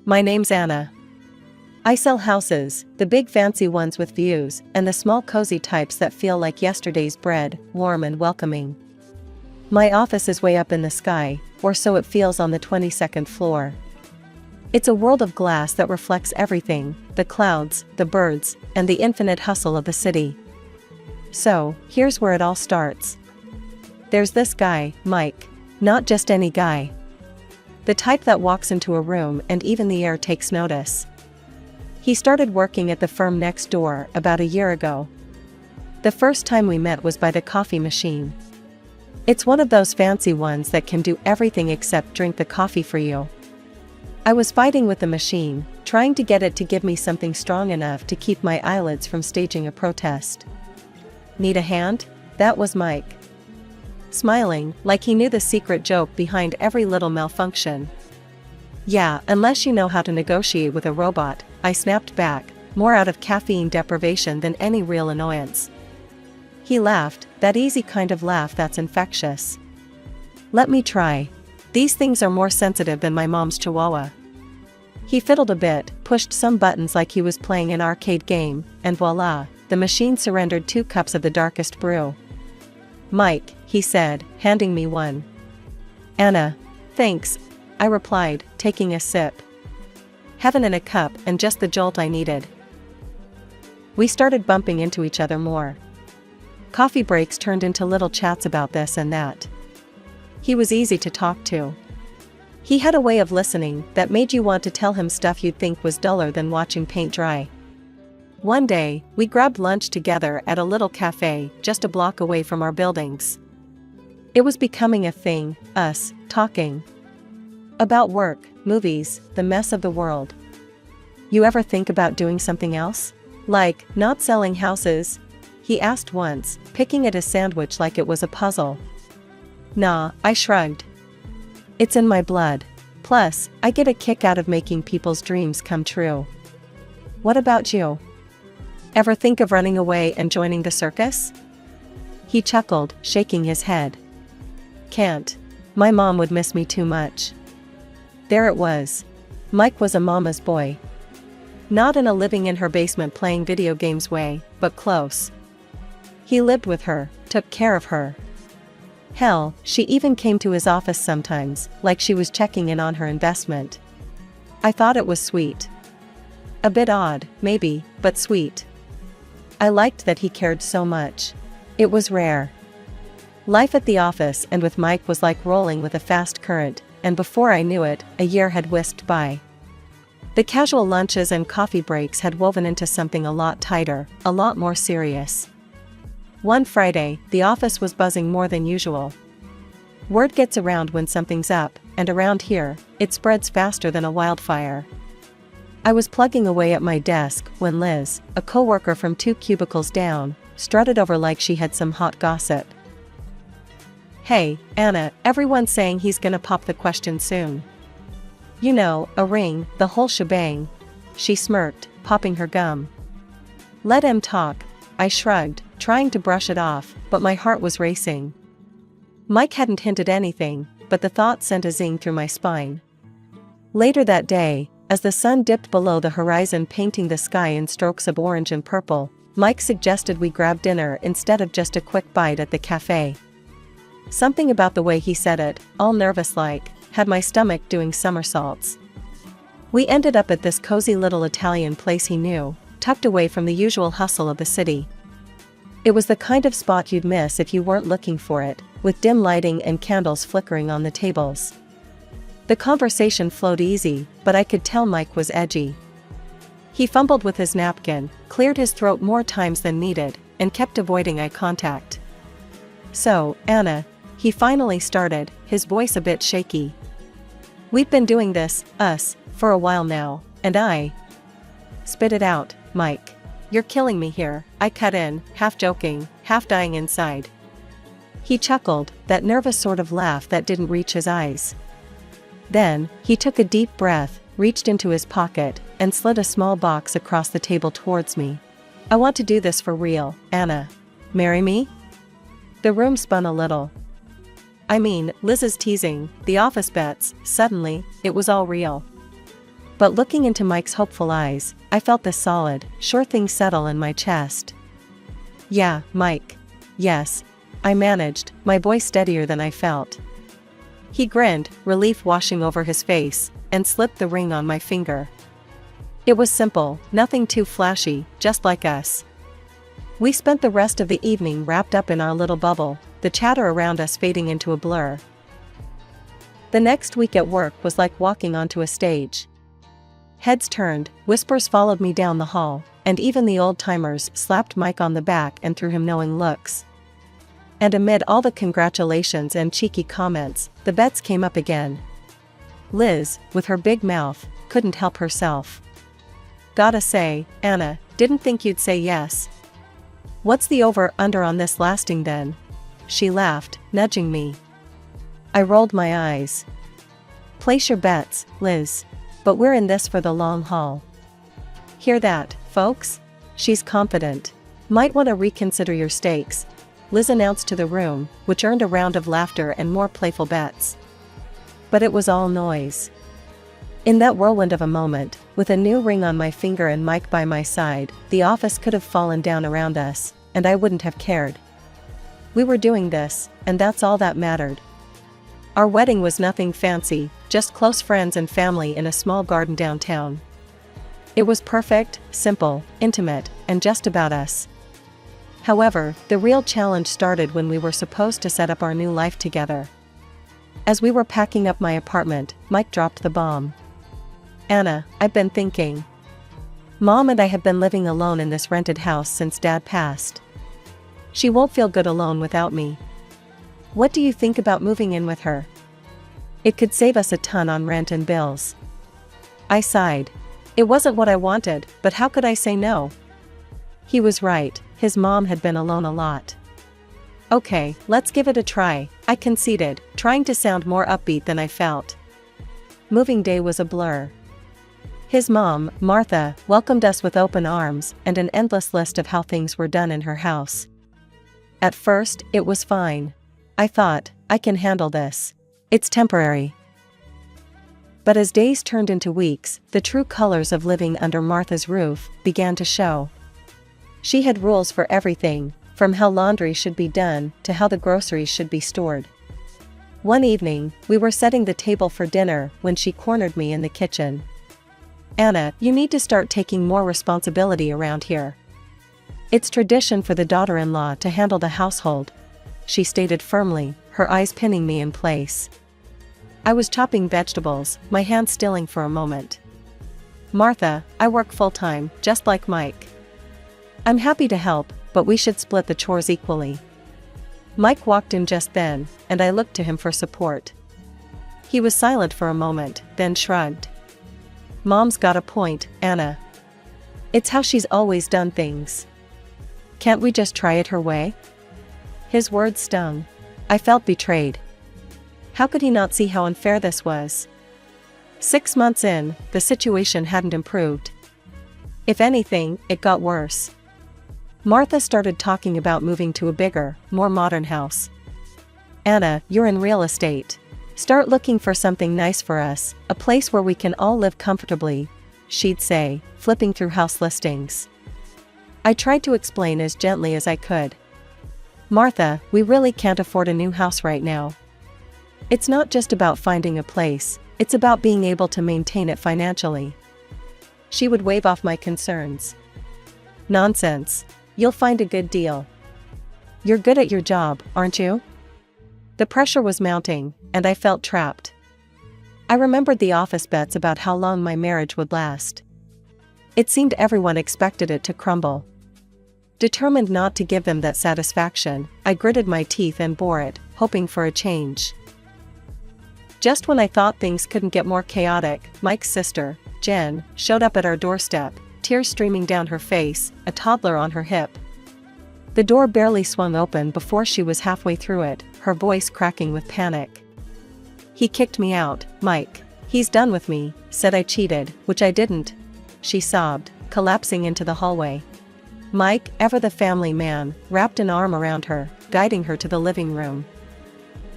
My name's Anna. I sell houses, the big fancy ones with views, and the small cozy types that feel like yesterday's bread, warm and welcoming. My office is way up in the sky, or so it feels on the 22nd floor. It's a world of glass that reflects everything, the clouds, the birds, and the infinite hustle of the city. So, here's where it all starts. There's this guy, Mike. Not just any guy. The type that walks into a room and even the air takes notice. He started working at the firm next door about a year ago. The first time we met was by the coffee machine. It's one of those fancy ones that can do everything except drink the coffee for you. I was fighting with the machine, trying to get it to give me something strong enough to keep my eyelids from staging a protest. Need a hand? That was Mike. Smiling, like he knew the secret joke behind every little malfunction. Yeah, unless you know how to negotiate with a robot, I snapped back, more out of caffeine deprivation than any real annoyance. He laughed, that easy kind of laugh that's infectious. Let me try. These things are more sensitive than my mom's chihuahua. He fiddled a bit, pushed some buttons like he was playing an arcade game, and voila, the machine surrendered 2 cups of the darkest brew. Mike, he said, handing me one. Anna. Thanks, I replied, taking a sip. Heaven in a cup and just the jolt I needed. We started bumping into each other more. Coffee breaks turned into little chats about this and that. He was easy to talk to. He had a way of listening that made you want to tell him stuff you'd think was duller than watching paint dry. One day, we grabbed lunch together at a little cafe just a block away from our buildings. It was becoming a thing, us, talking. About work, movies, the mess of the world. You ever think about doing something else? Like, not selling houses? He asked once, picking at his sandwich like it was a puzzle. Nah, I shrugged. It's in my blood. Plus, I get a kick out of making people's dreams come true. What about you? Ever think of running away and joining the circus? He chuckled, shaking his head. Can't. My mom would miss me too much. There it was. Mike was a mama's boy. Not in a living in her basement playing video games way, but close. He lived with her, took care of her. Hell, she even came to his office sometimes, like she was checking in on her investment. I thought it was sweet. A bit odd, maybe, but sweet. I liked that he cared so much. It was rare. Life at the office and with Mike was like rolling with a fast current, and before I knew it, a year had whisked by. The casual lunches and coffee breaks had woven into something a lot tighter, a lot more serious. One Friday, the office was buzzing more than usual. Word gets around when something's up, and around here, it spreads faster than a wildfire. I was plugging away at my desk when Liz, a coworker from 2 cubicles down, strutted over like she had some hot gossip. Hey, Anna, everyone's saying he's gonna pop the question soon. You know, a ring, the whole shebang. She smirked, popping her gum. Let him talk, I shrugged, trying to brush it off, but my heart was racing. Mike hadn't hinted anything, but the thought sent a zing through my spine. Later that day, as the sun dipped below the horizon painting the sky in strokes of orange and purple, Mike suggested we grab dinner instead of just a quick bite at the cafe. Something about the way he said it, all nervous-like, had my stomach doing somersaults. We ended up at this cozy little Italian place he knew, tucked away from the usual hustle of the city. It was the kind of spot you'd miss if you weren't looking for it, with dim lighting and candles flickering on the tables. The conversation flowed easy, but I could tell Mike was edgy. He fumbled with his napkin, cleared his throat more times than needed, and kept avoiding eye contact. So, Anna, he finally started, his voice a bit shaky. We've been doing this, us, for a while now, and I... Spit it out, Mike. You're killing me here, I cut in, half joking, half dying inside. He chuckled, that nervous sort of laugh that didn't reach his eyes. Then, he took a deep breath, reached into his pocket, and slid a small box across the table towards me. I want to do this for real, Anna. Marry me? The room spun a little. I mean, Liz's teasing, the office bets, suddenly, it was all real. But looking into Mike's hopeful eyes, I felt this solid, sure thing settle in my chest. "Yeah, Mike. Yes." I managed, my voice steadier than I felt. He grinned, relief washing over his face, and slipped the ring on my finger. It was simple, nothing too flashy, just like us. We spent the rest of the evening wrapped up in our little bubble, the chatter around us fading into a blur. The next week at work was like walking onto a stage. Heads turned, whispers followed me down the hall, and even the old-timers slapped Mike on the back and threw him knowing looks. And amid all the congratulations and cheeky comments, the bets came up again. Liz, with her big mouth, couldn't help herself. "Gotta say, Anna, didn't think you'd say yes. What's the over-under on this lasting then?" She laughed, nudging me. I rolled my eyes. "Place your bets, Liz. But we're in this for the long haul." "Hear that, folks? She's confident. Might want to reconsider your stakes," Liz announced to the room, which earned a round of laughter and more playful bets. But it was all noise. In that whirlwind of a moment, with a new ring on my finger and Mike by my side, the office could have fallen down around us, and I wouldn't have cared. We were doing this, and that's all that mattered. Our wedding was nothing fancy, just close friends and family in a small garden downtown. It was perfect, simple, intimate, and just about us. However, the real challenge started when we were supposed to set up our new life together. As we were packing up my apartment, Mike dropped the bomb. "Anna, I've been thinking. Mom and I have been living alone in this rented house since Dad passed. She won't feel good alone without me. What do you think about moving in with her? It could save us a ton on rent and bills." I sighed. It wasn't what I wanted, but how could I say no? He was right, his mom had been alone a lot. "Okay, let's give it a try," I conceded, trying to sound more upbeat than I felt. Moving day was a blur. His mom, Martha, welcomed us with open arms and an endless list of how things were done in her house. At first, it was fine. I thought, I can handle this. It's temporary. But as days turned into weeks, the true colors of living under Martha's roof began to show. She had rules for everything, from how laundry should be done to how the groceries should be stored. One evening, we were setting the table for dinner when she cornered me in the kitchen. "Anna, you need to start taking more responsibility around here. It's tradition for the daughter-in-law to handle the household," she stated firmly, her eyes pinning me in place. I was chopping vegetables, my hands stilling for a moment. "Martha, I work full-time, just like Mike. I'm happy to help, but we should split the chores equally." Mike walked in just then, and I looked to him for support. He was silent for a moment, then shrugged. "Mom's got a point, Anna. It's how she's always done things. Can't we just try it her way?" His words stung. I felt betrayed. How could he not see how unfair this was? 6 months in, the situation hadn't improved. If anything, it got worse. Martha started talking about moving to a bigger, more modern house. "Anna, you're in real estate. Start looking for something nice for us, a place where we can all live comfortably," she'd say, flipping through house listings. I tried to explain as gently as I could. "Martha, we really can't afford a new house right now. It's not just about finding a place, it's about being able to maintain it financially." She would wave off my concerns. "Nonsense. You'll find a good deal. You're good at your job, aren't you?" The pressure was mounting, and I felt trapped. I remembered the office bets about how long my marriage would last. It seemed everyone expected it to crumble. Determined not to give them that satisfaction, I gritted my teeth and bore it, hoping for a change. Just when I thought things couldn't get more chaotic, Mike's sister, Jen, showed up at our doorstep, tears streaming down her face, a toddler on her hip. The door barely swung open before she was halfway through it, her voice cracking with panic. "He kicked me out, Mike. He's done with me," said I cheated, which I didn't. She sobbed, collapsing into the hallway. Mike, ever the family man, wrapped an arm around her, guiding her to the living room.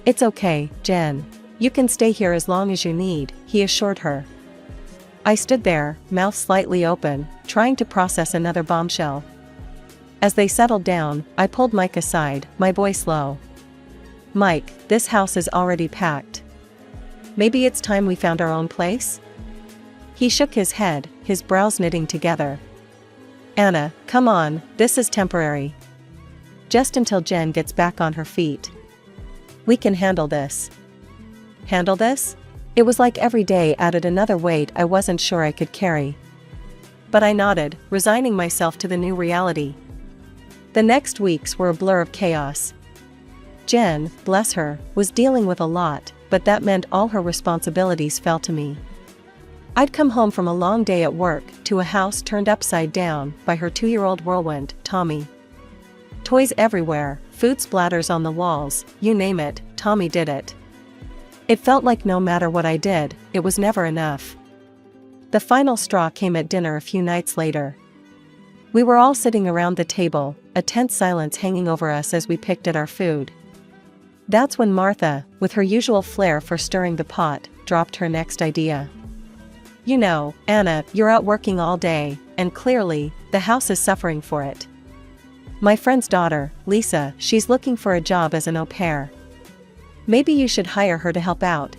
"It's okay, Jen. You can stay here as long as you need," he assured her. I stood there, mouth slightly open, trying to process another bombshell. As they settled down, I pulled Mike aside, my voice low. "Mike, this house is already packed. Maybe it's time we found our own place?" He shook his head, his brows knitting together. "Anna, come on, this is temporary. Just until Jen gets back on her feet. We can handle this." Handle this? It was like every day added another weight I wasn't sure I could carry. But I nodded, resigning myself to the new reality. The next weeks were a blur of chaos. Jen, bless her, was dealing with a lot, but that meant all her responsibilities fell to me. I'd come home from a long day at work to a house turned upside down by her 2-year-old whirlwind, Tommy. Toys everywhere, food splatters on the walls, you name it, Tommy did it. It felt like no matter what I did, it was never enough. The final straw came at dinner a few nights later. We were all sitting around the table, a tense silence hanging over us as we picked at our food. That's when Martha, with her usual flair for stirring the pot, dropped her next idea. "You know, Anna, you're out working all day, and clearly, the house is suffering for it. My friend's daughter, Lisa, she's looking for a job as an au pair. Maybe you should hire her to help out,"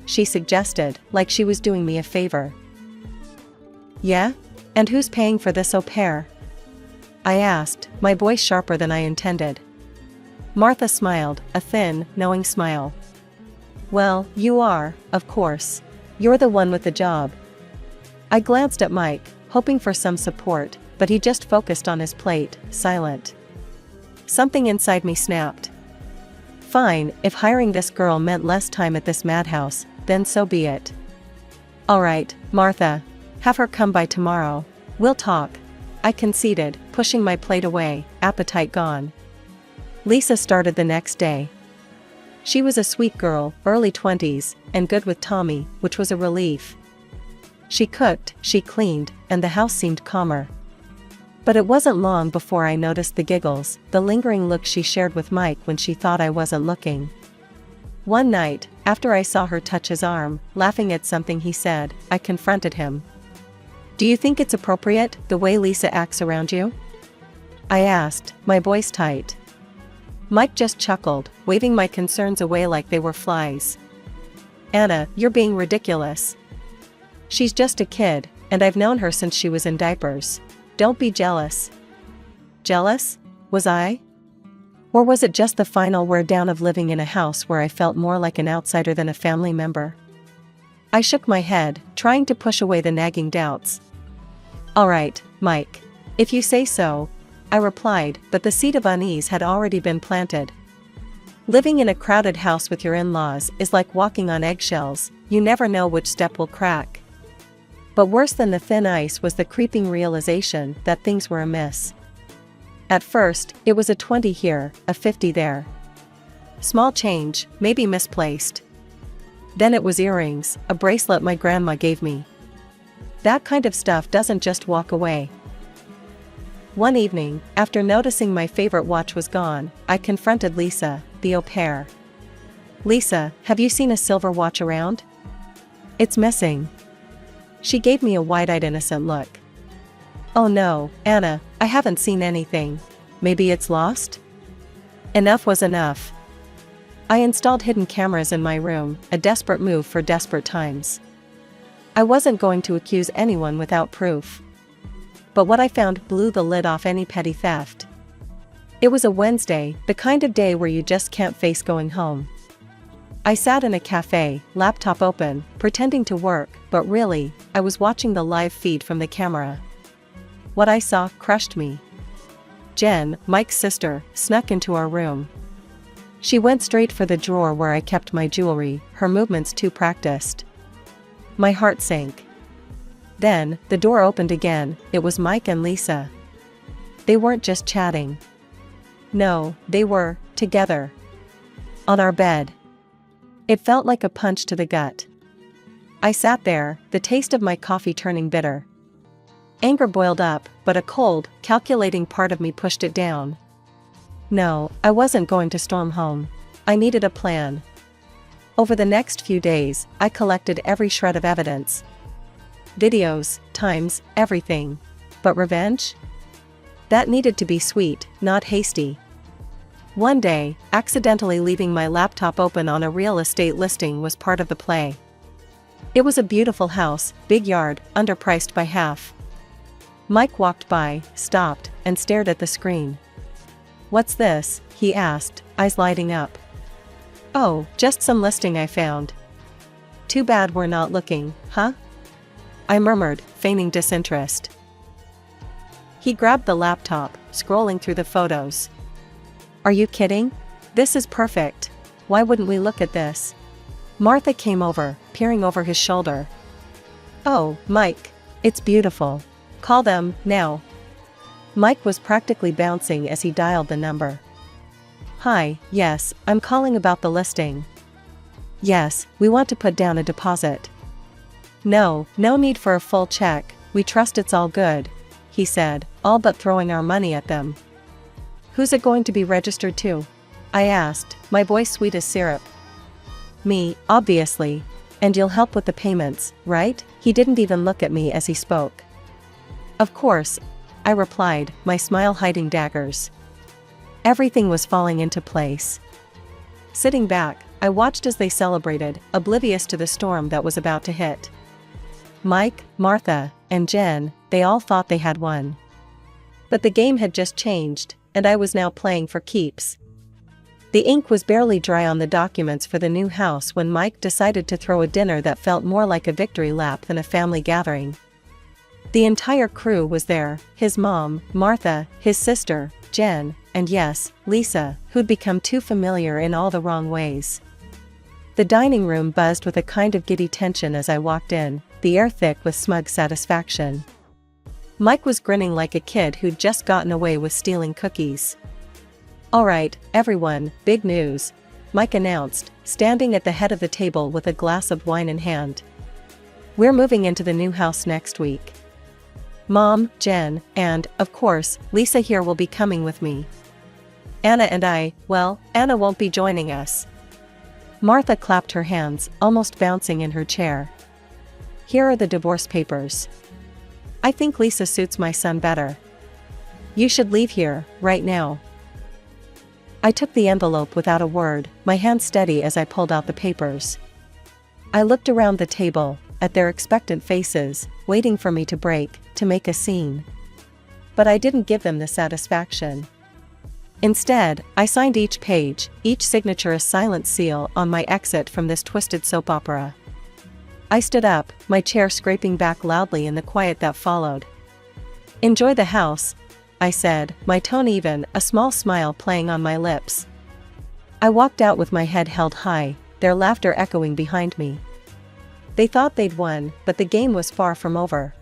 she suggested, like she was doing me a favor. "Yeah? And who's paying for this au pair?" I asked, my voice sharper than I intended. Martha smiled, a thin, knowing smile. "Well, you are, of course. You're the one with the job." I glanced at Mike, hoping for some support, but he just focused on his plate, silent. Something inside me snapped. Fine, if hiring this girl meant less time at this madhouse, then so be it. "All right, Martha. Have her come by tomorrow. We'll talk," I conceded, pushing my plate away, appetite gone. Lisa started the next day. She was a sweet girl, early 20s, and good with Tommy, which was a relief. She cooked, she cleaned, and the house seemed calmer. But it wasn't long before I noticed the giggles, the lingering look she shared with Mike when she thought I wasn't looking. One night, after I saw her touch his arm, laughing at something he said, I confronted him. "Do you think it's appropriate, the way Lisa acts around you?" I asked, my voice tight. Mike just chuckled, waving my concerns away like they were flies. "Anna, you're being ridiculous. She's just a kid, and I've known her since she was in diapers. Don't be jealous." Jealous? Was I? Or was it just the final wear down of living in a house where I felt more like an outsider than a family member? I shook my head, trying to push away the nagging doubts. "All right, Mike. If you say so," I replied, but the seed of unease had already been planted. Living in a crowded house with your in-laws is like walking on eggshells, you never know which step will crack. But worse than the thin ice was the creeping realization that things were amiss. At first, it was a 20 here, a 50 there. Small change, maybe misplaced. Then it was earrings, a bracelet my grandma gave me. That kind of stuff doesn't just walk away. One evening, after noticing my favorite watch was gone, I confronted Lisa, the au pair. "Lisa, have you seen a silver watch around? It's missing." She gave me a wide-eyed innocent look. "Oh no, Anna, I haven't seen anything. Maybe it's lost?" Enough was enough. I installed hidden cameras in my room, a desperate move for desperate times. I wasn't going to accuse anyone without proof. But what I found blew the lid off any petty theft. It was a Wednesday, the kind of day where you just can't face going home. I sat in a cafe, laptop open, pretending to work, but really, I was watching the live feed from the camera. What I saw crushed me. Jen, Mike's sister, snuck into our room. She went straight for the drawer where I kept my jewelry, her movements too practiced. My heart sank. Then, the door opened again, it was Mike and Lisa. They weren't just chatting. No, they were, together. On our bed. It felt like a punch to the gut. I sat there, the taste of my coffee turning bitter. Anger boiled up, but a cold, calculating part of me pushed it down. No, I wasn't going to storm home. I needed a plan. Over the next few days, I collected every shred of evidence. videos, times, everything. But revenge? That needed to be sweet, not hasty. One day, accidentally leaving my laptop open on a real estate listing was part of the play. It was a beautiful house, big yard, underpriced by half. Mike walked by, stopped, and stared at the screen. "What's this?" he asked, eyes lighting up. "Oh, just some listing I found." "Too bad we're not looking, huh?" I murmured, feigning disinterest. He grabbed the laptop, scrolling through the photos. "Are you kidding? This is perfect. Why wouldn't we look at this?" Martha came over, peering over his shoulder. "Oh, Mike. It's beautiful. Call them, now." Mike was practically bouncing as he dialed the number. "Hi, yes, I'm calling about the listing." "Yes, we want to put down a deposit." No need for a full check, we trust it's all good," he said, all but throwing our money at them. "Who's it going to be registered to?" I asked, my voice sweet as syrup. "Me, obviously. And you'll help with the payments, right?" He didn't even look at me as he spoke. "Of course," I replied, my smile hiding daggers. Everything was falling into place. Sitting back, I watched as they celebrated, oblivious to the storm that was about to hit. Mike, Martha, and Jen, they all thought they had won. But the game had just changed, and I was now playing for keeps. The ink was barely dry on the documents for the new house when Mike decided to throw a dinner that felt more like a victory lap than a family gathering. The entire crew was there, his mom, Martha, his sister, Jen, and yes, Lisa, who'd become too familiar in all the wrong ways. The dining room buzzed with a kind of giddy tension as I walked in, the air thick with smug satisfaction. Mike was grinning like a kid who'd just gotten away with stealing cookies. "All right, everyone, big news," Mike announced, standing at the head of the table with a glass of wine in hand. "We're moving into the new house next week. Mom, Jen, and, of course, Lisa here will be coming with me. Anna and Anna won't be joining us." Martha clapped her hands, almost bouncing in her chair. "Here are the divorce papers. I think Lisa suits my son better. You should leave here, right now." I took the envelope without a word, my hand steady as I pulled out the papers. I looked around the table, at their expectant faces, waiting for me to break, to make a scene. But I didn't give them the satisfaction. Instead, I signed each page, each signature a silent seal on my exit from this twisted soap opera. I stood up, my chair scraping back loudly in the quiet that followed. "Enjoy the house," I said, my tone even, a small smile playing on my lips. I walked out with my head held high, their laughter echoing behind me. They thought they'd won, but the game was far from over.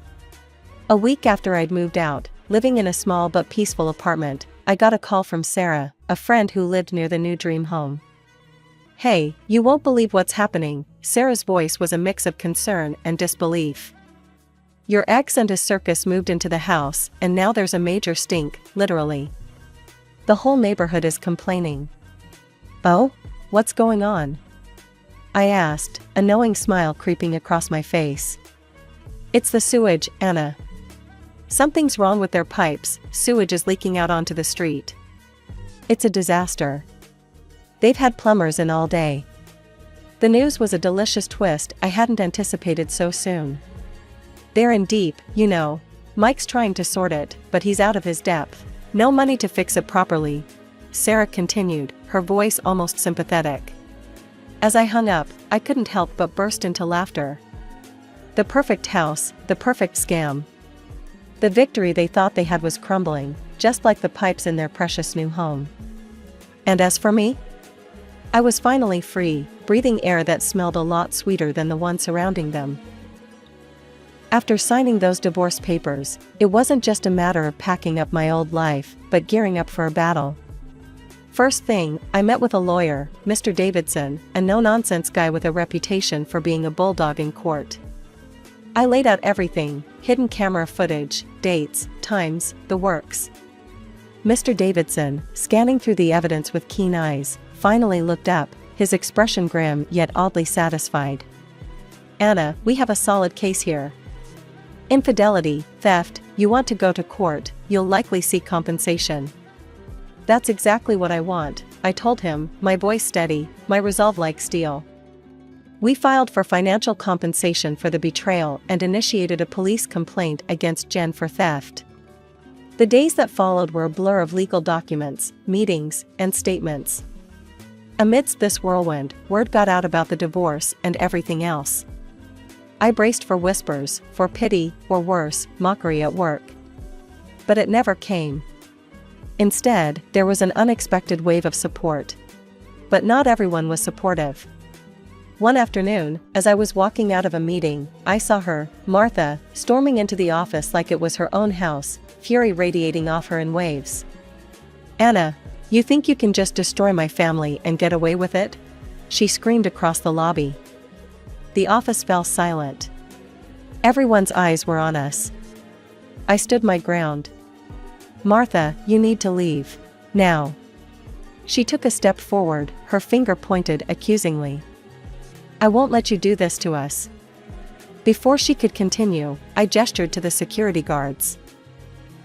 A week after I'd moved out, living in a small but peaceful apartment, I got a call from Sarah, a friend who lived near the new dream home. "Hey, you won't believe what's happening." Sarah's voice was a mix of concern and disbelief. "Your ex and his circus moved into the house, and now there's a major stink, literally. The whole neighborhood is complaining." "Oh? What's going on?" I asked, a knowing smile creeping across my face. "It's the sewage, Anna. Something's wrong with their pipes, sewage is leaking out onto the street. It's a disaster. They've had plumbers in all day." The news was a delicious twist I hadn't anticipated so soon. "They're in deep, you know. Mike's trying to sort it, but he's out of his depth. No money to fix it properly," Sarah continued, her voice almost sympathetic. As I hung up, I couldn't help but burst into laughter. The perfect house, the perfect scam. The victory they thought they had was crumbling, just like the pipes in their precious new home. And as for me? I was finally free, breathing air that smelled a lot sweeter than the one surrounding them. After signing those divorce papers, it wasn't just a matter of packing up my old life, but gearing up for a battle. First thing, I met with a lawyer, Mr. Davidson, a no-nonsense guy with a reputation for being a bulldog in court. I laid out everything, hidden camera footage, dates, times, the works. Mr. Davidson, scanning through the evidence with keen eyes, finally looked up, his expression grim yet oddly satisfied. "Anna, we have a solid case here. Infidelity, theft, you want to go to court, you'll likely seek compensation. That's exactly what I want, I told him, my voice steady, my resolve like steel. We filed for financial compensation for the betrayal and initiated a police complaint against Jen for theft. The days that followed were a blur of legal documents, meetings, and statements. Amidst this whirlwind, word got out about the divorce and everything else. I braced for whispers, for pity, or worse, mockery at work. But it never came. Instead, there was an unexpected wave of support. But not everyone was supportive. One afternoon, as I was walking out of a meeting, I saw her, Martha, storming into the office like it was her own house, fury radiating off her in waves. "Anna, you think you can just destroy my family and get away with it?" she screamed across the lobby. The office fell silent. Everyone's eyes were on us. I stood my ground. "Martha, you need to leave. Now." She took a step forward, her finger pointed accusingly. "I won't let you do this to us." Before she could continue, I gestured to the security guards.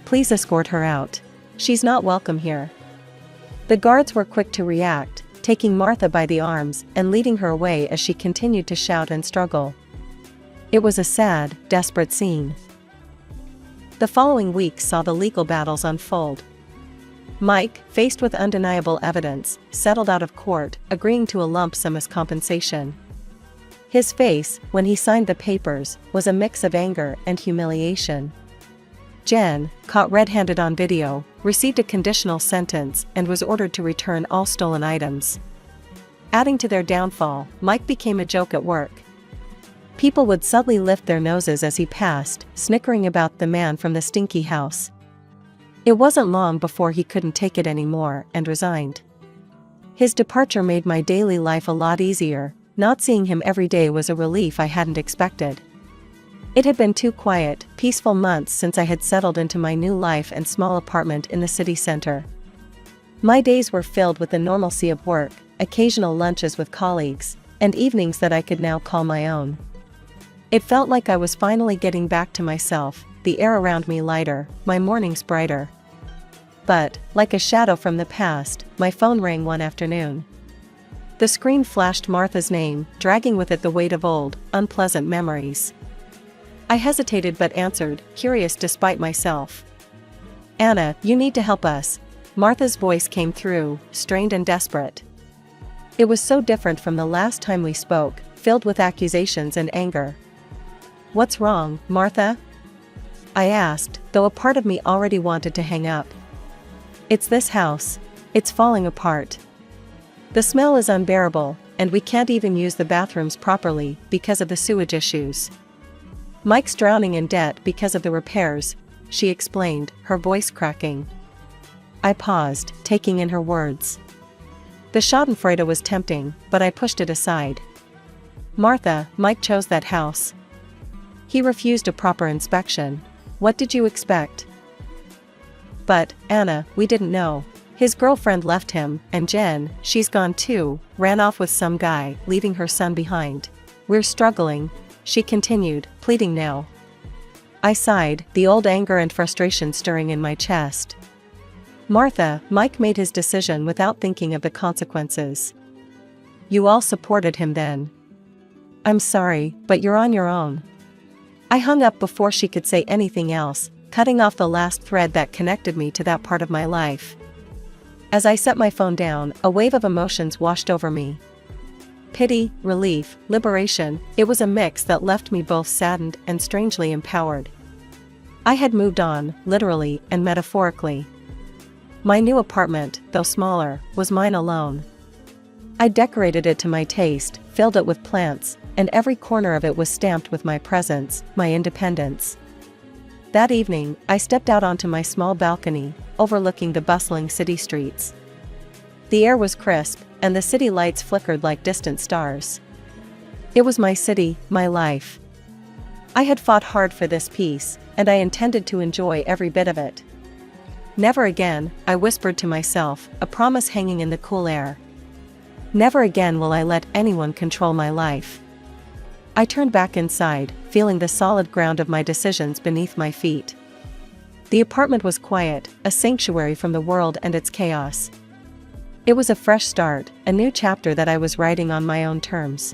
"Please escort her out. She's not welcome here." The guards were quick to react, taking Martha by the arms and leading her away as she continued to shout and struggle. It was a sad, desperate scene. The following week saw the legal battles unfold. Mike, faced with undeniable evidence, settled out of court, agreeing to a lump sum as compensation. His face, when he signed the papers, was a mix of anger and humiliation. Jen, caught red-handed on video, received a conditional sentence and was ordered to return all stolen items. Adding to their downfall, Mike became a joke at work. People would subtly lift their noses as he passed, snickering about the man from the stinky house. It wasn't long before he couldn't take it anymore and resigned. His departure made my daily life a lot easier. Not seeing him every day was a relief I hadn't expected. It had been 2 quiet, peaceful months since I had settled into my new life and small apartment in the city center. My days were filled with the normalcy of work, occasional lunches with colleagues, and evenings that I could now call my own. It felt like I was finally getting back to myself, the air around me lighter, my mornings brighter. But, like a shadow from the past, my phone rang one afternoon. The screen flashed Martha's name, dragging with it the weight of old, unpleasant memories. I hesitated but answered, curious despite myself. "Anna, you need to help us." Martha's voice came through, strained and desperate. It was so different from the last time we spoke, filled with accusations and anger. "What's wrong, Martha?" I asked, though a part of me already wanted to hang up. "It's this house. It's falling apart. The smell is unbearable, and we can't even use the bathrooms properly because of the sewage issues. Mike's drowning in debt because of the repairs," she explained, her voice cracking. I paused, taking in her words. The schadenfreude was tempting, but I pushed it aside. "Martha, Mike chose that house. He refused a proper inspection. What did you expect?" "But, Anna, we didn't know. His girlfriend left him, and Jen, she's gone too, ran off with some guy, leaving her son behind. We're struggling," she continued, pleading now. I sighed, the old anger and frustration stirring in my chest. "Martha, Mike made his decision without thinking of the consequences. You all supported him then. I'm sorry, but you're on your own." I hung up before she could say anything else, cutting off the last thread that connected me to that part of my life. As I set my phone down, a wave of emotions washed over me. Pity, relief, liberation, it was a mix that left me both saddened and strangely empowered. I had moved on, literally and metaphorically. My new apartment, though smaller, was mine alone. I decorated it to my taste, filled it with plants, and every corner of it was stamped with my presence, my independence. That evening, I stepped out onto my small balcony, overlooking the bustling city streets. The air was crisp, and the city lights flickered like distant stars. It was my city, my life. I had fought hard for this peace, and I intended to enjoy every bit of it. Never again, I whispered to myself, a promise hanging in the cool air. Never again will I let anyone control my life. I turned back inside, feeling the solid ground of my decisions beneath my feet. The apartment was quiet, a sanctuary from the world and its chaos. It was a fresh start, a new chapter that I was writing on my own terms.